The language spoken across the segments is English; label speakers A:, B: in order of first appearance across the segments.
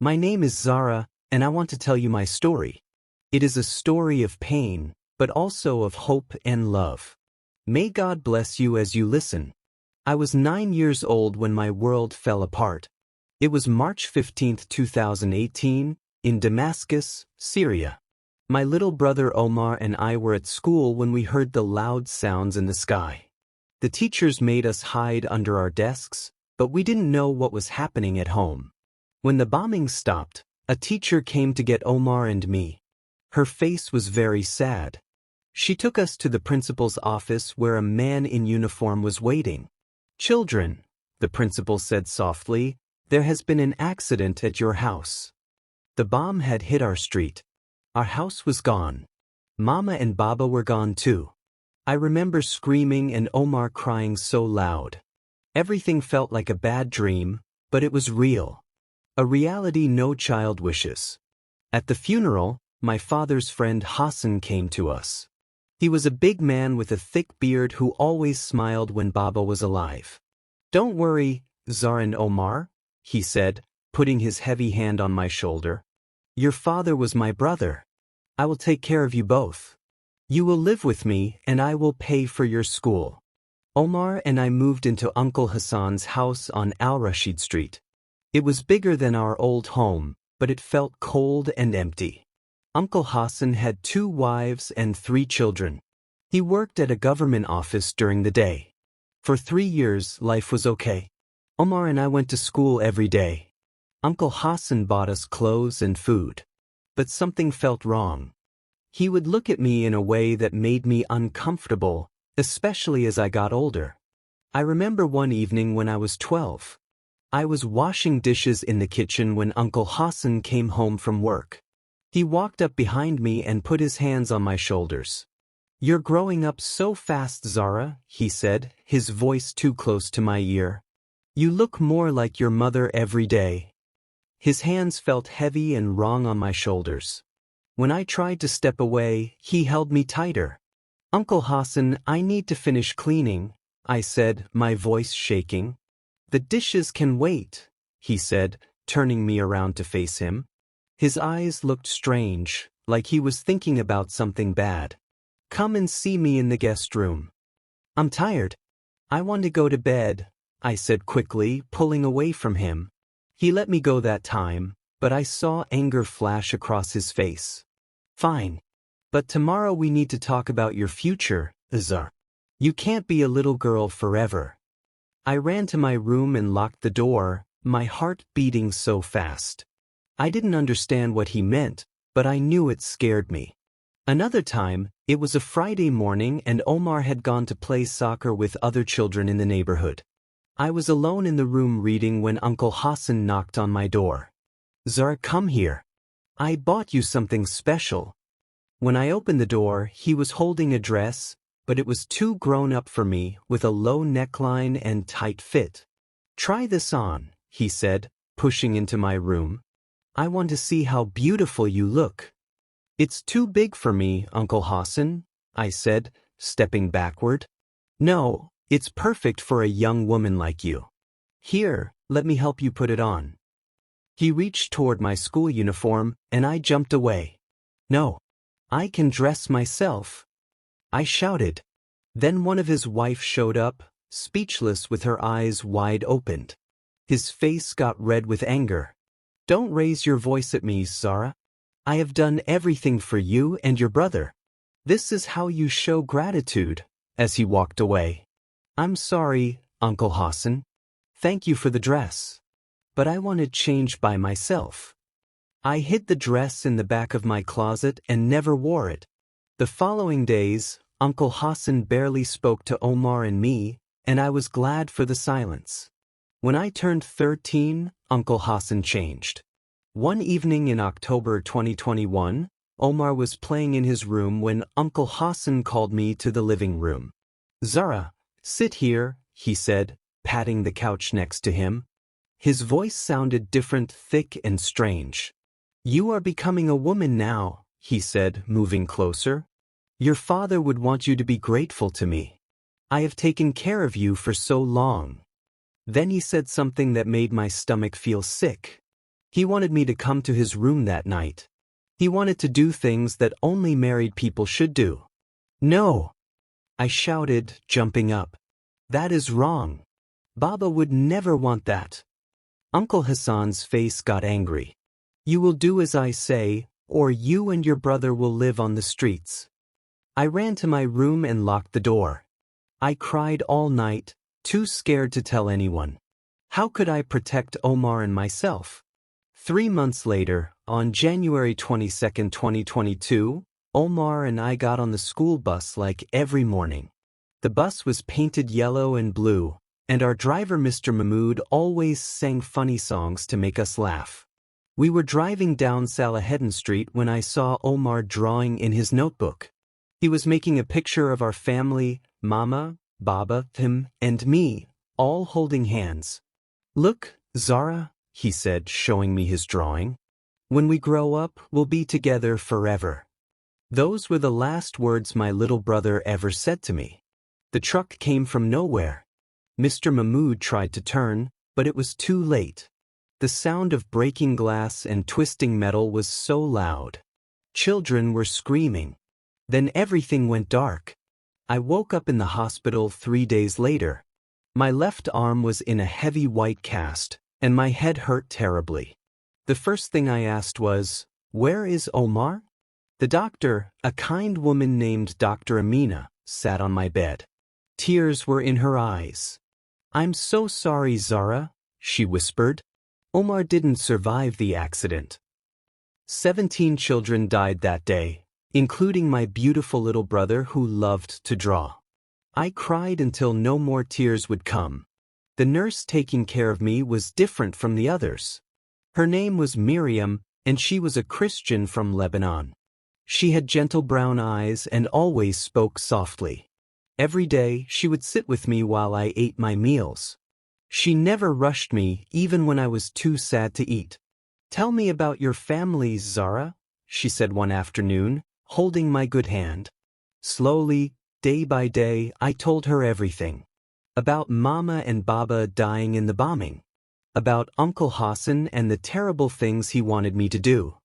A: My name is Zara, and I want to tell you my story. It is a story of pain, but also of hope and love. May God bless you as you listen. I was 9 years old when my world fell apart. It was March 15, 2018, in Damascus, Syria. My little brother Omar and I were at school when we heard the loud sounds in the sky. The teachers made us hide under our desks, but we didn't know what was happening at home. When the bombing stopped, a teacher came to get Omar and me. Her face was very sad. She took us to the principal's office where a man in uniform was waiting. "Children," the principal said softly, "there has been an accident at your house." The bomb had hit our street. Our house was gone. Mama and Baba were gone too. I remember screaming and Omar crying so loud. Everything felt like a bad dream, but it was real. A reality no child wishes. At the funeral, my father's friend Hassan came to us. He was a big man with a thick beard who always smiled when Baba was alive. "Don't worry, Zara and Omar," he said, putting his heavy hand on my shoulder. "Your father was my brother. I will take care of you both. You will live with me and I will pay for your school." Omar and I moved into Uncle Hassan's house on Al-Rashid Street. It was bigger than our old home, but it felt cold and empty. Uncle Hassan had 2 wives and 3 children. He worked at a government office during the day. For 3 years, life was okay. Omar and I went to school every day. Uncle Hassan bought us clothes and food. But something felt wrong. He would look at me in a way that made me uncomfortable, especially as I got older. I remember one evening when I was 12. I was washing dishes in the kitchen when Uncle Hassan came home from work. He walked up behind me and put his hands on my shoulders. "You're growing up so fast, Zara," he said, his voice too close to my ear. "You look more like your mother every day." His hands felt heavy and wrong on my shoulders. When I tried to step away, he held me tighter. "Uncle Hassan, I need to finish cleaning," I said, my voice shaking. "The dishes can wait," he said, turning me around to face him. His eyes looked strange, like he was thinking about something bad. "Come and see me in the guest room." "I'm tired. I want to go to bed," I said quickly, pulling away from him. He let me go that time, but I saw anger flash across his face. "Fine. But tomorrow we need to talk about your future, Zara. You can't be a little girl forever." I ran to my room and locked the door, my heart beating so fast. I didn't understand what he meant, but I knew it scared me. Another time, it was a Friday morning and Omar had gone to play soccer with other children in the neighborhood. I was alone in the room reading when Uncle Hassan knocked on my door. "Zara, come here. I bought you something special." When I opened the door, he was holding a dress, but it was too grown up for me, with a low neckline and tight fit. "Try this on," he said, pushing into my room. "I want to see how beautiful you look." "It's too big for me, Uncle Hassan," I said, stepping backward. "No, it's perfect for a young woman like you. Here, let me help you put it on." He reached toward my school uniform, and I jumped away. "No, I can dress myself," I shouted. Then one of his wife showed up, speechless with her eyes wide opened. His face got red with anger. "Don't raise your voice at me, Zara. I have done everything for you and your brother. This is how you show gratitude," as he walked away. "I'm sorry, Uncle Hassan. Thank you for the dress. But I want to change by myself." I hid the dress in the back of my closet and never wore it. The following days, Uncle Hassan barely spoke to Omar and me, and I was glad for the silence. When I turned 13, Uncle Hassan changed. One evening in October 2021, Omar was playing in his room when Uncle Hassan called me to the living room. "Zara, sit here," he said, patting the couch next to him. His voice sounded different, thick and strange. "You are becoming a woman now," he said, moving closer. "Your father would want you to be grateful to me. I have taken care of you for so long." Then he said something that made my stomach feel sick. He wanted me to come to his room that night. He wanted to do things that only married people should do. No! I shouted, jumping up. That is wrong. Baba would never want that. Uncle Hassan's face got angry. You will do as I say, or you and your brother will live on the streets. I ran to my room and locked the door. I cried all night, too scared to tell anyone. How could I protect Omar and myself? 3 months later, on January 22, 2022, Omar and I got on the school bus like every morning. The bus was painted yellow and blue, and our driver Mr. Mahmood always sang funny songs to make us laugh. We were driving down Salaheddin Street when I saw Omar drawing in his notebook. He was making a picture of our family, Mama, Baba, him, and me, all holding hands. Look, Zara, he said, showing me his drawing. When we grow up, we'll be together forever. Those were the last words my little brother ever said to me. The truck came from nowhere. Mr. Mahmood tried to turn, but it was too late. The sound of breaking glass and twisting metal was so loud. Children were screaming. Then everything went dark. I woke up in the hospital 3 days later. My left arm was in a heavy white cast, and my head hurt terribly. The first thing I asked was, "Where is Omar?" The doctor, a kind woman named Dr. Amina, sat on my bed. Tears were in her eyes. "I'm so sorry, Zara," she whispered. Omar didn't survive the accident. 17 children died that day, including my beautiful little brother who loved to draw. I cried until no more tears would come. The nurse taking care of me was different from the others. Her name was Miriam, and she was a Christian from Lebanon. She had gentle brown eyes and always spoke softly. Every day, she would sit with me while I ate my meals. She never rushed me, even when I was too sad to eat. "Tell me about your family, Zara," she said one afternoon, holding my good hand. Slowly, day by day, I told her everything. About Mama and Baba dying in the bombing. About Uncle Hassan and the terrible things he wanted me to do.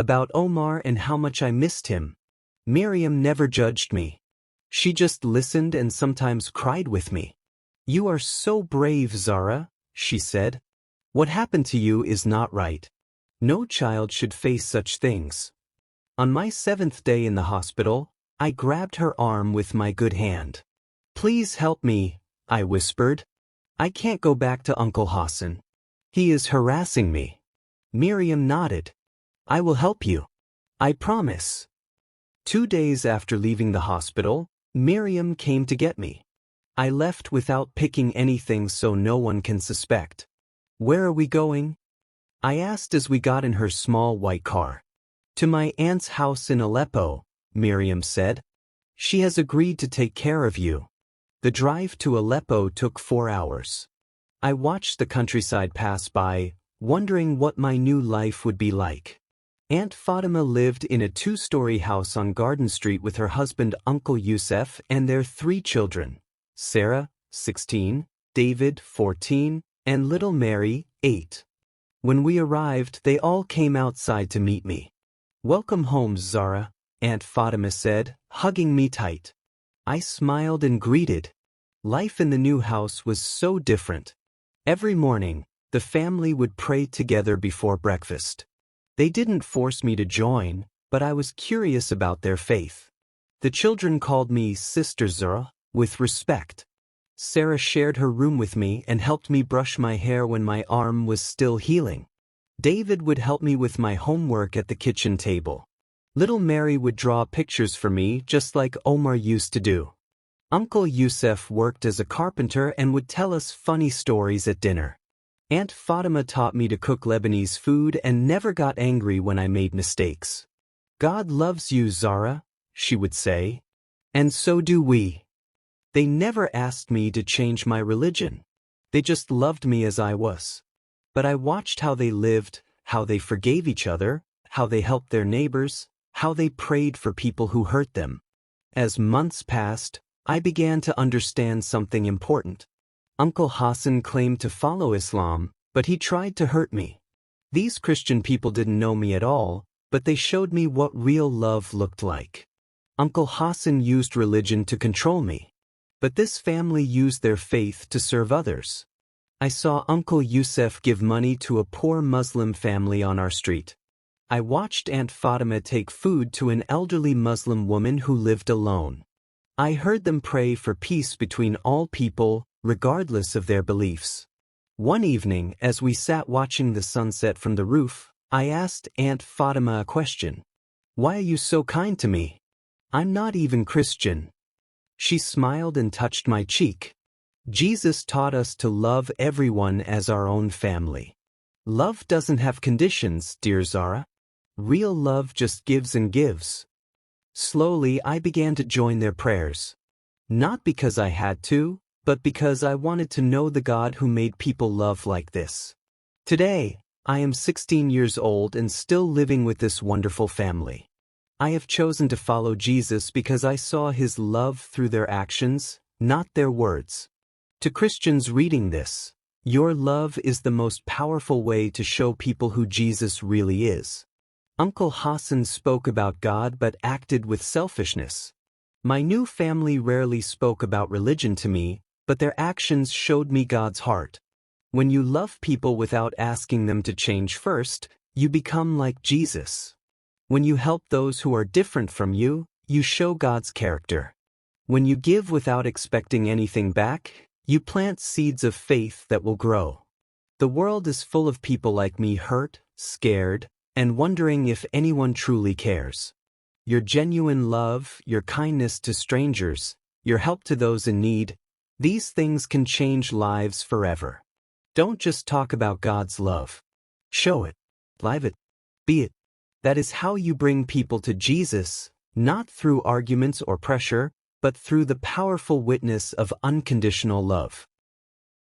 A: About Omar and how much I missed him. Miriam never judged me. She just listened and sometimes cried with me. "You are so brave, Zara," she said. "What happened to you is not right. No child should face such things." On my 7th day in the hospital, I grabbed her arm with my good hand. "Please help me," I whispered. "I can't go back to Uncle Hassan. He is harassing me." Miriam nodded. "I will help you. I promise." 2 days after leaving the hospital, Miriam came to get me. I left without picking anything so no one can suspect. "Where are we going?" I asked as we got in her small white car. "To my aunt's house in Aleppo," Miriam said. "She has agreed to take care of you." The drive to Aleppo took 4 hours. I watched the countryside pass by, wondering what my new life would be like. Aunt Fatima lived in a 2-story house on Garden Street with her husband Uncle Youssef and their 3 children. Sarah, 16, David, 14, and little Mary, 8. When we arrived, they all came outside to meet me. "Welcome home, Zara," Aunt Fatima said, hugging me tight. I smiled and greeted. Life in the new house was so different. Every morning, the family would pray together before breakfast. They didn't force me to join, but I was curious about their faith. The children called me Sister Zara, with respect. Sarah shared her room with me and helped me brush my hair when my arm was still healing. David would help me with my homework at the kitchen table. Little Mary would draw pictures for me just like Omar used to do. Uncle Youssef worked as a carpenter and would tell us funny stories at dinner. Aunt Fatima taught me to cook Lebanese food and never got angry when I made mistakes. "God loves you, Zara," she would say. "And so do we." They never asked me to change my religion. They just loved me as I was. But I watched how they lived, how they forgave each other, how they helped their neighbors, how they prayed for people who hurt them. As months passed, I began to understand something important. Uncle Hassan claimed to follow Islam, but he tried to hurt me. These Christian people didn't know me at all, but they showed me what real love looked like. Uncle Hassan used religion to control me. But this family used their faith to serve others. I saw Uncle Yusuf give money to a poor Muslim family on our street. I watched Aunt Fatima take food to an elderly Muslim woman who lived alone. I heard them pray for peace between all people, regardless of their beliefs. One evening, as we sat watching the sunset from the roof, I asked Aunt Fatima a question. "Why are you so kind to me? I'm not even Christian." She smiled and touched my cheek. "Jesus taught us to love everyone as our own family. Love doesn't have conditions, dear Zara. Real love just gives and gives." Slowly, I began to join their prayers. Not because I had to, but because I wanted to know the God who made people love like this. Today, I am 16 years old and still living with this wonderful family. I have chosen to follow Jesus because I saw his love through their actions, not their words. To Christians reading this, your love is the most powerful way to show people who Jesus really is. Uncle Hassan spoke about God but acted with selfishness. My new family rarely spoke about religion to me, but their actions showed me God's heart. When you love people without asking them to change first, you become like Jesus. When you help those who are different from you, you show God's character. When you give without expecting anything back, you plant seeds of faith that will grow. The world is full of people like me hurt, scared, and wondering if anyone truly cares. Your genuine love, your kindness to strangers, your help to those in need, these things can change lives forever. Don't just talk about God's love. Show it, live it, be it. That is how you bring people to Jesus, not through arguments or pressure, but through the powerful witness of unconditional love.